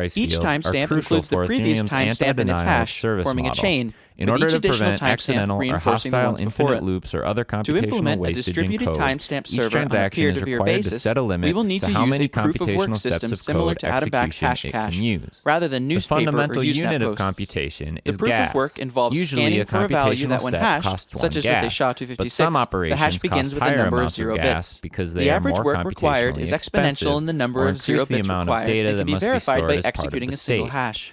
price Each fields are timestamp crucial includes the for previous Ethereum's timestamp in its anti-denial of hash, service forming a model. chain, In with order each to additional prevent timestamp accidental or reinforcing the hostile ones before infinite it. loops or other To computational implement a wastage in distributed code, timestamp each server on a transaction is peer-to-peer required to basis, set a we limit will need to to how use many a proof-of-work computational system steps of similar code to out-of-box execution it hash can use. rather than The newspaper or fundamental Usenet unit of posts. computation The is proof gas. of work involves Usually, scanning a for a value computational that when step hashed, costs such one as gas, with a SHA-256, but some the operations hash begins cost with a higher number of amounts 0 of gas bits. because The they are average more work required computationally is expensive exponential in the number or of 0 increase the bits amount of required data and that can be must be verified stored by as part of executing the a single state. hash.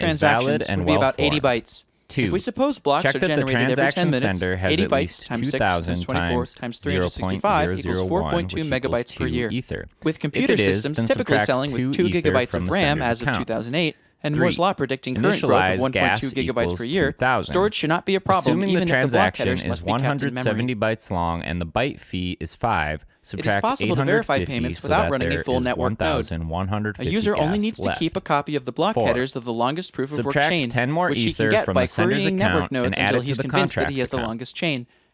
transactions and would be well about 80 formed. bytes. 2. If we suppose blocks Check are that the generated every 10 transaction minutes, sender has 80 at bytes least times 6 2,000 times 24 times times 365 equals 0.001, 4.2 which megabytes equals per 2 year. Ether. With If computer it is, systems then typically subtract selling with 2 2 Ether gigabytes from of the RAM sender's as of account. 2008, and 3. Moore's Law predicting current growth of Initialize 1.2 gas gigabytes equals per year, 2,000. storage should not be a problem Assuming even the if the block transaction headers is must be kept in 170 memory. bytes long and the byte fee is 5, It is subtract possible to verify 850 payments so without that running a there full is network node. 1,150 A user only gas needs to left. keep a copy of the block 4. headers of the longest proof of work Subtract chain, 10 more which he Ether can get from by the sender's querying network account and nodes add until it to he's the convinced that he has contract's the account. longest chain,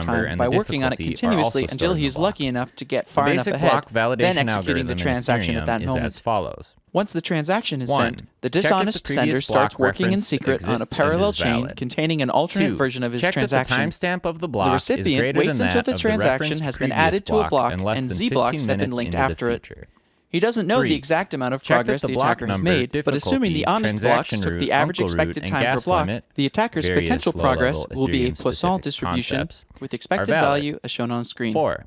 time by working on it continuously until he is lucky enough to get far enough ahead, then executing the transaction at that moment. As follows. Once the transaction is sent, the dishonest sender starts working in secret on a parallel chain containing an alternate version of his transaction. The timestamp of the block recipient waits until the transaction has been added to a block and Z blocks have been linked after it. He doesn't know the exact amount of progress the attacker has made, but assuming the honest blocks took the average expected time per block, the attacker's potential progress will be a Poisson distribution with expected value as shown on screen. 4.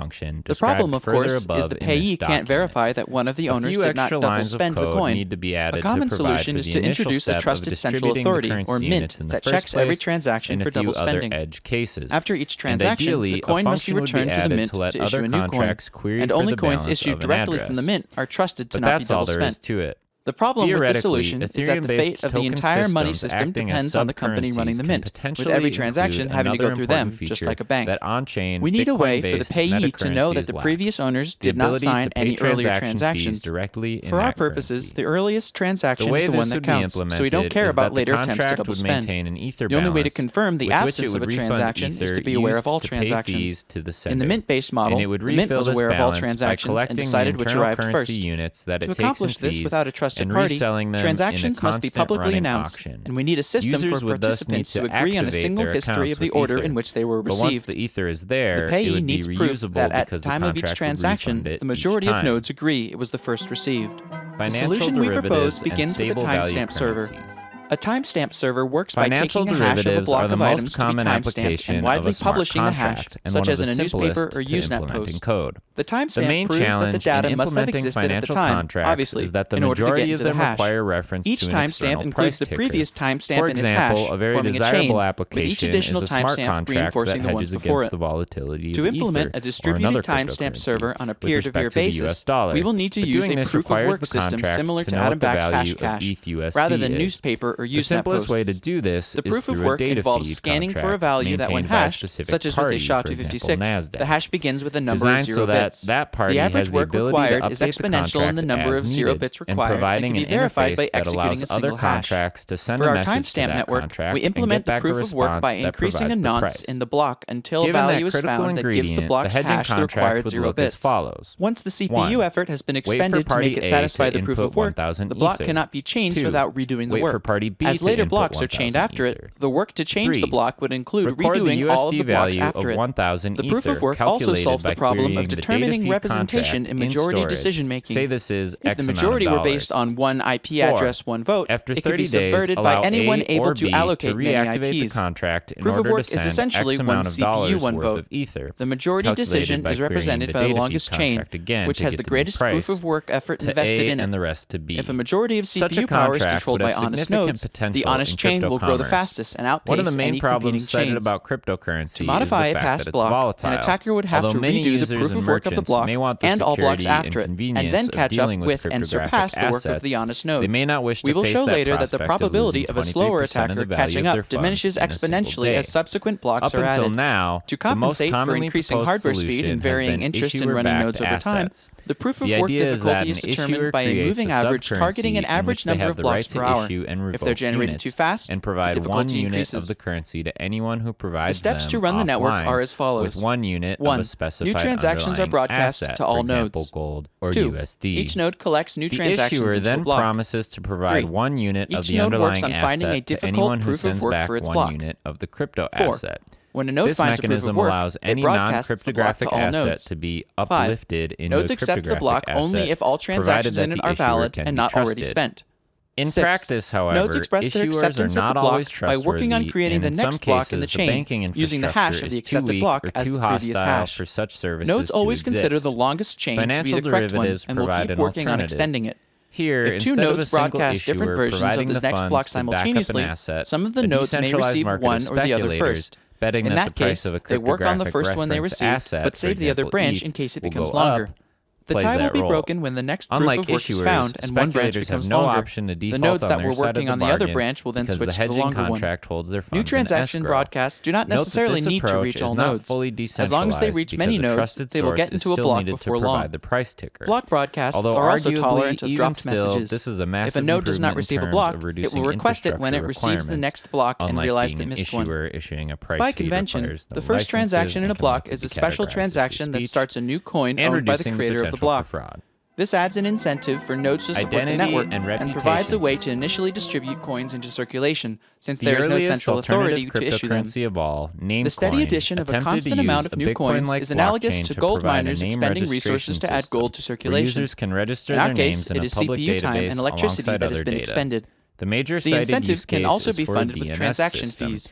function The described problem, of further course, above is the in payee this can't document. verify that one of the owners did not double spend the coin. Need to be added A common to provide solution for is the to initial introduce a step of trusted central distributing the authority, currency or mint, units in the that first checks every place transaction and for a few double other spending. edge cases. After each And transaction, ideally, the coin a must be function would returned to the added mint to let to issue other a new coin, contracts query and for only the coins balance issued of an directly address. from the mint are trusted to But not be that's all double there is spent. to it. The problem with this solution is that the fate of the entire money system depends on the company running the mint, with every transaction having to go through them, just like a bank. We need a way for the payee to know that the previous owners did not sign any earlier transactions. For our purposes, the earliest transaction is the one that counts, so we don't care about later attempts to double spend. The only way to confirm the absence of a transaction is to be aware of all transactions. In the mint-based model, the mint was aware of all transactions and decided which arrived first. To accomplish this without a trusted party, transactions must be publicly announced, and we need a system for participants to agree on a single history of the order in which they were received. The payee needs proof that at the time of each transaction, the majority of nodes agree it was the first received. The solution we propose begins with a timestamp server. A timestamp server works by taking a hash of a block of items to be timestamped and widely publishing the hash, such as in a newspaper or Usenet post. The timestamp proves that the data must have existed at the time, obviously, in order to get into the hash. Each timestamp includes the previous timestamp in its hash, forming a chain, with each additional timestamp reinforcing the ones before it. To implement a distributed timestamp server on a peer-to-peer basis, we will need to use a proof-of-work system similar to Adam Back's Hashcash, rather than newspaper or Usenet posts. The proof of work involves scanning for a value that when hashed, such as with a SHA-256, the hash begins with a number of 0 bits. The average work required is exponential in the number of 0 bits required and can be verified by executing a single hash. For our timestamp network, we implement the proof of work by increasing a nonce in the block until a value is found that gives the block's hash the required 0 bits. Once the CPU effort has been expended to make it satisfy the proof of work, the block cannot be changed without redoing the work. As later blocks are chained after it, the work to change the block would include redoing all of the blocks after it. The proof of work also solves the problem of determining representation in majority decision-making. If the majority were based on one IP address, one vote, it could be subverted by anyone able to allocate many IPs. Proof of work is essentially one CPU, one vote. The majority decision is represented by the longest chain, which has the greatest proof of work effort invested in it. If a majority of CPU power is controlled by honest nodes, the honest chain will grow the fastest and outpace any competing chains. To modify a passed block, an attacker would have to redo the proof of work of the block and all blocks after it, and then catch up with and surpass the work of the honest nodes. We will show later that the probability of a slower attacker catching up diminishes exponentially as subsequent blocks are added. To compensate for increasing hardware speed and varying interest in running nodes over time, the proof of work difficulty is determined by a moving average targeting an average number of blocks per hour. If they're generated too fast, the difficulty increases. The steps to run the network are as follows. 1. New transactions are broadcast to all nodes. 2. Each node collects new transactions into a block. 3. Each node works on finding a difficult proof of work for its block. 4. When a node finds a proof of work, it broadcasts the block to all nodes. 5. Nodes accept the block only if all transactions in it are valid and not already spent. In 6. practice, however, nodes express their acceptance of the block by working on creating the next block in the chain, using the hash of the accepted block as the previous hash. Nodes always consider the longest chain to be the correct one and will keep working on extending it. If two nodes broadcast different versions of the next block simultaneously, some of the nodes may receive one or the other first. In that case, they work on the first one they received, but save the other branch in case it becomes longer. The tie will be broken when the next proof of work is found and one branch becomes longer. The nodes that were working on the other branch will then switch to the longer one. New transaction broadcasts do not necessarily need to reach all nodes. As long as they reach many nodes, they will get into a block before long. Block broadcasts are also tolerant of dropped messages. If a node does not receive a block, it will request it when it receives the next block and realize it missed one. By convention, the first transaction in a block is a special transaction that starts a new coin owned by the creator of the block. This adds an incentive for nodes to support the network and provides a way to initially distribute coins into circulation, since there is no central authority to issue them. The steady addition of a constant amount of new coins is analogous to gold miners expending resources to add gold to circulation. In our case, it is CPU time and electricity that has been expended. The incentive can also be funded with transaction fees.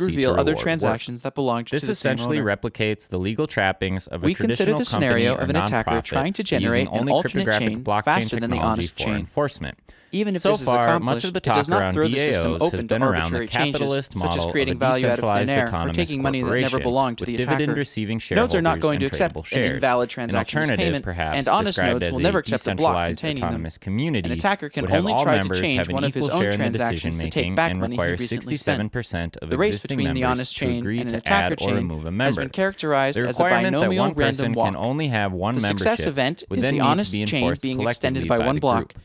would reveal other transactions that belonged to the same owner. This essentially replicates the legal trappings of a We consider traditional the scenario company of an or attacker nonprofit trying to generate using an only alternate cryptographic chain blockchain faster than the technology honest for chain. enforcement. Even if So this is far, accomplished, much of the it talk does not around throw the system DAOs has open to been around the arbitrary changes, capitalist such as model creating of a value out of thin decentralized air or autonomous taking money that never corporation belonged to the with dividend attacker. receiving shareholders Nodes are not going to and accept tradable an shares. invalid An transaction as alternative, payment, perhaps, and honest described nodes as will a never accept a block decentralized containing them. autonomous community An attacker can would have only all try to members change have an one of his equal own share in the transactions to take decision-making back and money he require recently spent. 67% of The race existing between the members honest to chain agree and an to attacker add or chain remove a has member. been characterized The as a requirement that binomial one person random walk. can only have one The membership success event would is then the need to honest be chain enforced being collectively extended by one the block, group.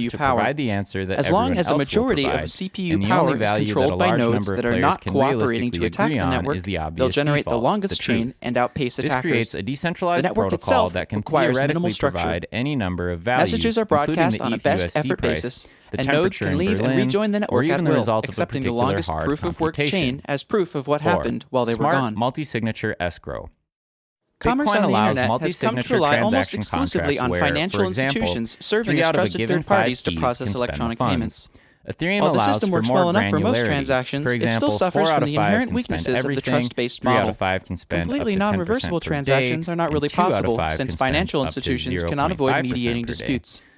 CPU to power. provide the answer that As long everyone as a else will majority of provide, CPU and the power only is value controlled that a by large nodes number of that are players not can cooperating to realistically attack agree the on network, is the they'll obvious generate the default, longest the chain truth. and outpace This attackers. creates a decentralized The network protocol itself that can requires minimal theoretically structure. provide any number of values, Messages are including broadcast the on a ETH best USD effort price, basis, the and nodes temperature can in leave and Berlin, rejoin the or network even at the will, result of a accepting the particular longest hard proof of work computation. chain as proof of what 4. happened while they were Smart gone. multi-signature escrow. Commerce Bitcoin on the allows internet has come to multi-signature rely almost transaction exclusively contracts on where, financial for example, institutions serving 3 as out of a trusted given third 5 parties to keys process can spend the electronic funds. payments. Ethereum While the allows system for works more well enough for most granularity. transactions, For it still example, suffers 4 out from of the 5 inherent can weaknesses spend of the everything, trust-based 3 out model. of 5 can spend Completely up to 10% non-reversible per transactions day, are not really and 2 out of possible, 5 since can spend financial up to institutions cannot avoid 0.5% mediating per day. disputes.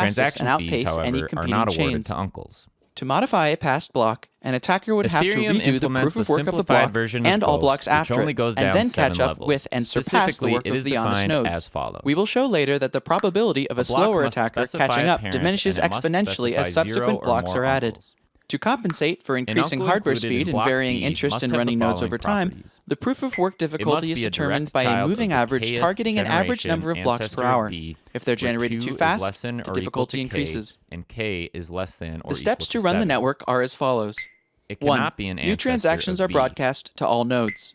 fastest and outpace any competing chains. To modify a passed block, an attacker would have to redo the proof of work of the block and all blocks after it, and then catch up with and surpass the work of the honest nodes. We will show later that the probability of a slower attacker catching up diminishes exponentially as subsequent blocks are added. To compensate for increasing hardware speed and varying interest in running nodes over time, the proof of work difficulty is determined by a moving average targeting an average number of blocks per hour. If they're generated too fast, the difficulty increases. And k is less than or The steps to equal run the 7. network are as follows. It 1. cannot be an New ancestor transactions of are B. broadcast to all nodes.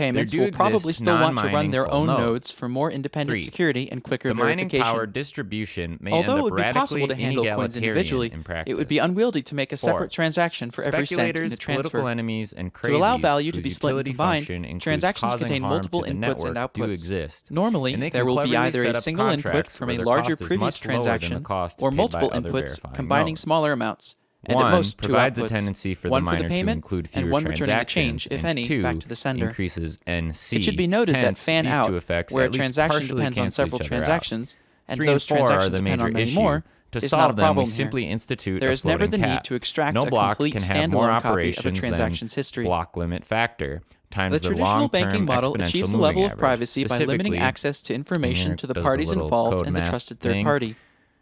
payments will probably still want to run their own nodes for more independent security and quicker verification. The mining power distribution may Although end it up would be possible to radically handle coins individually, in practice. it would be unwieldy to make a separate transaction for every cent in the transfer. Political enemies, and To allow value to whose be split and utility combined, function includes transactions causing contain harm multiple to the inputs and network do outputs. exist. Normally, And they there can will be cleverly either set a up single input contracts from where a their larger cost is previous much lower than the transaction, cost or paid by multiple other inputs verifying combining nodes. smaller amounts, and at One most two provides outputs, a tendency for the one for miner the to payment include and fewer one returning the transactions, change, if and any, two back to the sender. increases NC. It should be noted that Hence, fan these out, two effects where a at least transaction partially depends on cancel several each other out. transactions, and 3 those and 4 are transactions the depend major on many issue. more, To is solve not a them, we problem here. simply institute There a is never the floating need cap. to extract No a block complete can have more standalone copy of a operations transaction's than history. block limit factor times The the traditional long-term banking model exponential achieves a moving level of average. privacy by limiting Specifically, access to information here to the goes parties little involved code and the math trusted third thing. party.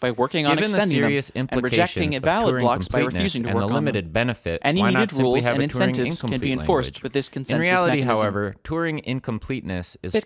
by working on extending them, and rejecting invalid blocks by refusing to work on them. Limited benefit, Any why needed not simply rules have and a Turing incentives can be incomplete enforced language? with this consensus In reality, mechanism. however, Turing incompleteness is Bitcoin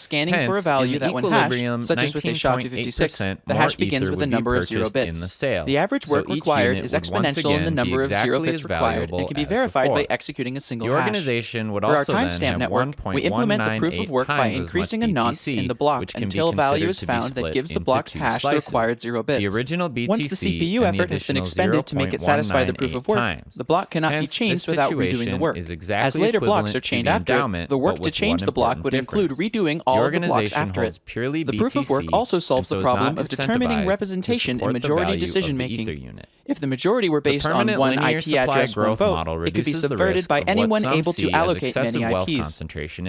scanning for a value that when hashed, such as with a SHA-256, the hash begins with a number of 0 bits. The average work required is exponential in the number of 0 bits required and can be verified by executing a single hash. The organization would For our also then timestamp have network, we implement the proof of work by increasing a nonce in the block until a value is found that gives the block's hash the required 0 bits. The original BTC Once the CPU effort has been expended to make it satisfy the proof of work, the block cannot be changed without redoing the work. As later blocks are chained after it, the work to change the block would include redoing all of the blocks after it. The proof of work also solves the problem of determining representation in majority decision-making. If the majority were based on one IP address, one vote, it could be subverted by anyone able to allocate many IPs.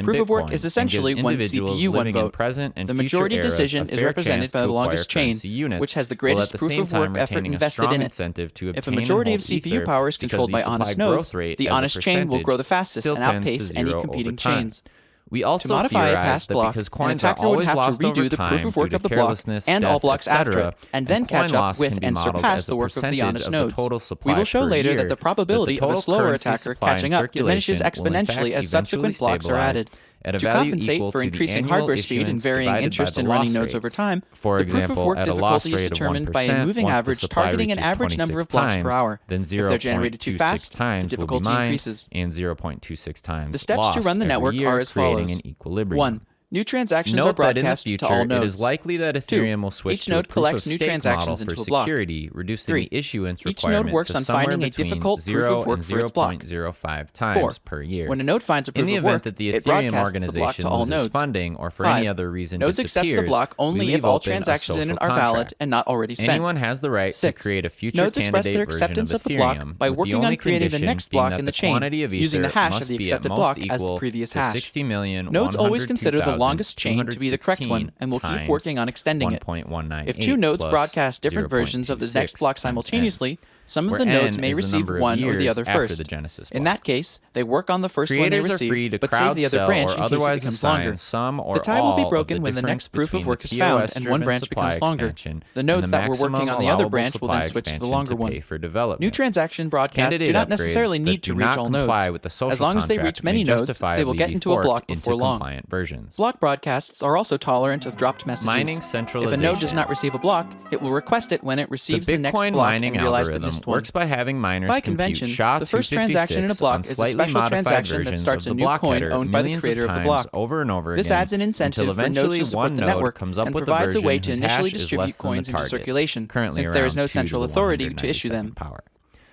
Proof of work is essentially one CPU, one vote. The majority decision is represented by the longest chain, which has the greatest proof of work effort invested in it. If a majority of CPU power is controlled by honest nodes, the honest chain will grow the fastest and outpace any competing chains. We also to modify a past block, an attacker would have to redo the proof of work of the block and all blocks after it, and then catch up with and surpass the work of the honest nodes. We will show later that the probability of a slower attacker catching up diminishes exponentially as subsequent blocks are added. To compensate for increasing hardware speed and varying interest in running nodes over time, the proof of work difficulty is determined by a moving average targeting an average number of blocks per hour. If they're generated too fast, the difficulty increases. The steps to run the network are as follows. 1. New transactions are broadcast to all nodes. It is likely that Ethereum will switch each node collects new transactions into a block. Reducing the issuance each node works on finding a difficult proof of work for its block. 0.05 per year. When a node finds a proof of work, it broadcasts the block to all nodes. Funding or for any other reason nodes accept the block only if all transactions in it are valid and not already spent. Anyone has the right to create a future nodes express their acceptance of the block by working on creating the next block in the chain, using the hash of the accepted block as the previous hash. Nodes always consider the longest chain to be the correct one and will keep working on extending it. If two nodes broadcast different versions of the next block simultaneously, some of the nodes may receive one or the other first. In that case, they work on the first one they receive, but save the other branch in case it becomes longer. The tie will be broken when the next proof of work is found and one branch becomes longer. The nodes that were working on the other branch will then switch to the longer one. New transaction broadcasts do not necessarily need to reach all nodes. As long as they reach many nodes, they will get into a block before long. Block broadcasts are also tolerant of dropped messages. If a node does not receive a block, it will request it when it receives the next block and realize the missed one. Works by having miners by convention, the first transaction in a block is a special transaction that starts a new coin owned by the creator of the block. Over and over this adds an incentive for nodes to support the network and provides a way to initially distribute coins into circulation, since there is no central authority to issue them.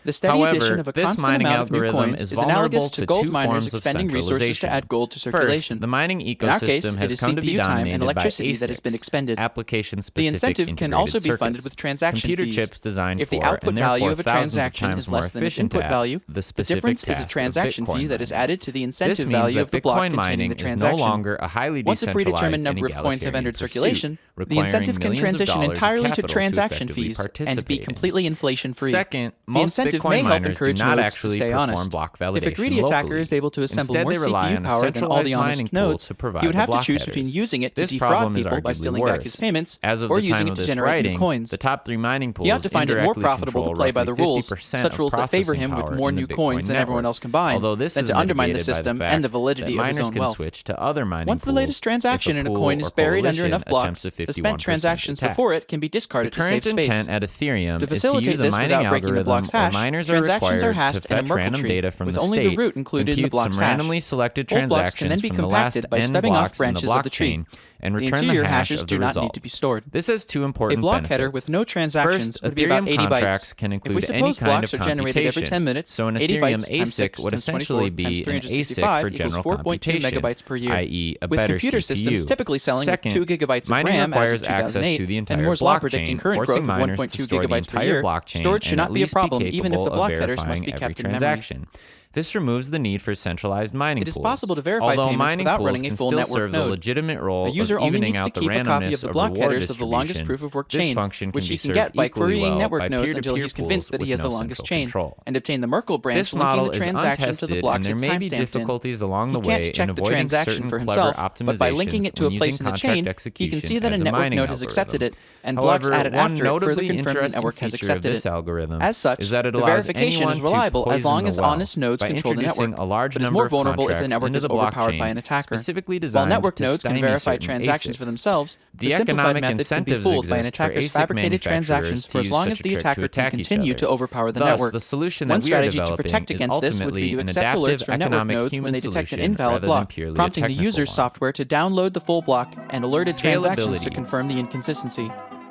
The steady addition of a constant amount of new coins is analogous to gold miners expending resources to add gold to circulation. The mining ecosystem in our case, it is CPU time and electricity that has been expended. The incentive can also be funded with transaction fees. If the output value of a transaction is less than its input value, the difference is a transaction fee that is added to the incentive value of the block containing the transaction. Once a predetermined number of coins have entered circulation, the incentive can transition entirely to transaction fees and be completely inflation-free. The incentive may help encourage nodes to stay honest. If a greedy attacker is able to assemble more CPU power than all the honest nodes, he would have to choose between using it to defraud people by stealing back his payments or using it to generate new coins. He ought to find it more profitable to play by the rules, such rules that favor him with more new coins than everyone else combined, than to undermine the system and the validity of his own wealth. Once the latest transaction in a coin is buried under enough blocks, the spent transactions before it can be discarded to save space. To facilitate this without breaking the block's hash, transactions are hashed in a Merkle tree, with only the root included in the block's hash. Old blocks can then be compacted by stepping off branches of the tree. The interior hashes do not need to be stored. This has two important benefits. A block benefits. header with no transactions would be about 80 bytes. Can if we include any suppose kind blocks of are generated every 10 minutes, so an 80 Ethereum bytes times 6 ASIC would times 24 essentially be times an 365 ASIC for equals general 4.2 computation, megabytes per year. i.e. a With better computer CPU. systems typically selling Second, with 2 gigabytes of mining RAM as requires of access 2008 to the entire and Moore's law blockchain, predicting current forcing growth of miners to 1.2 store the gigabytes per entire year, blockchain storage should and not at be a least be problem even if the capable block of headers must verifying be every kept in memory. transaction. This removes the need for centralized mining It is pools. possible to verify Although payments mining without pools running a can full still network serve the node. legitimate role A user of only evening needs to out the keep a copy randomness of the block reward headers of the longest distribution. proof of work This chain, function which can he be can served get by equally querying well network by nodes until peer-to-peer he's convinced that pools he has with the no longest central chain, control. and obtain the Merkle branch This linking model the is transaction to the untested, blocks and there it's may be timestamped in. difficulties along the He way can't in check the avoiding transaction certain for clever himself, but by linking it to a optimizations place in the when chain, using he can see contract that a execution network as a node has mining accepted it, and algorithm. blocks added However, after it further notably confirm the interesting network has feature of accepted this it. algorithm As such, is that it the allows verification anyone is to reliable as poison long the as well honest nodes by control the introducing network, a large but is number more of vulnerable if the contracts network into is the overpowered blockchain by an attacker. specifically While designed network to nodes can stymie verify certain transactions ASICs. for themselves, The the simplified economic method can be incentives fooled by an exist for attacker's ASIC fabricated transactions for as manufacturers long to as use the such a trick to attacker can attack each continue other. to overpower the Thus, network. the solution One that we are strategy to protect developing is against this would be ultimately to an accept alerts adaptive from network economic nodes when human they detect an solution invalid rather than block, purely a prompting the technical user's one. software to download the full block and alerted transactions to Scalability. confirm the inconsistency.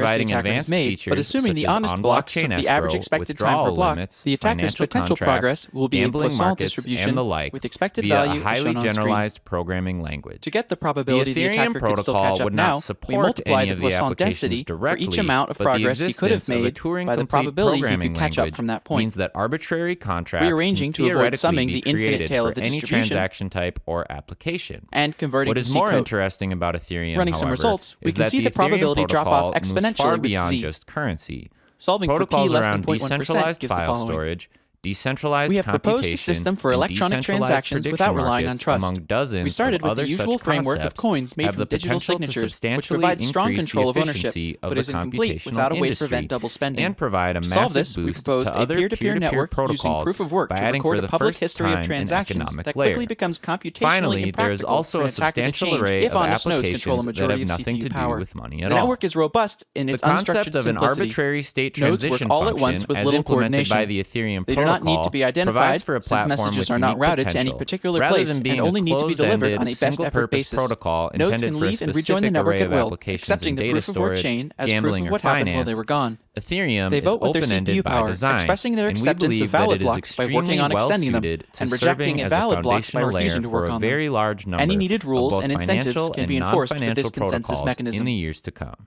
progress the attacker has made, but assuming the honest blocks took the average expected time per block, the attacker's potential progress will be a Poisson distribution with expected value a highly shown on generalized screen. programming language. To get the probability the attacker could still catch up now, we multiply the Poisson density for each amount of progress he could have made by the probability he could catch up from that point. Means that arbitrary contracts rearranging to avoid summing the infinite tail of the any distribution transaction type or application. And converting what to is C more code. Interesting about Ethereum, Running however, some results, we is can that see the probability drop off exponentially far with beyond Z. just currency. Solving for p Protocols less than around 0.1% decentralized gives the file following. storage, decentralized We have proposed a computation, system for and electronic decentralized transactions without prediction relying on markets, trust. among dozens We started of with other the usual such framework of concepts, coins made have from the digital potential to signatures, which substantially provides strong increase control the of ownership, efficiency of but the is incomplete computational without a way to industry prevent double spending. and provide a To solve massive this, we boost proposed to a other peer-to-peer network using protocols proof of work by to adding record for a the public first history of time an transactions economic that layer. quickly becomes computationally Finally, there is impractical also for a an attacker to substantial change array if of honest nodes control a applications that majority have of nothing CPU to do power. with money The at all. network is robust in The its concept unstructured of an simplicity. arbitrary state Nodes work transition all at once function, with as little implemented coordination. by the Ethereum They do not not need to be identified, since messages are not routed to any particular place and only need to be delivered on a best-effort basis. Nodes can leave and rejoin the network at will, accepting the proof-of-work chain as proof of what happened while they were gone. Ethereum They vote with their CPU power, expressing their acceptance of valid blocks by working on extending them, and rejecting invalid blocks by refusing to work on them. Any needed rules and incentives can be enforced with this consensus mechanism. In the years to come.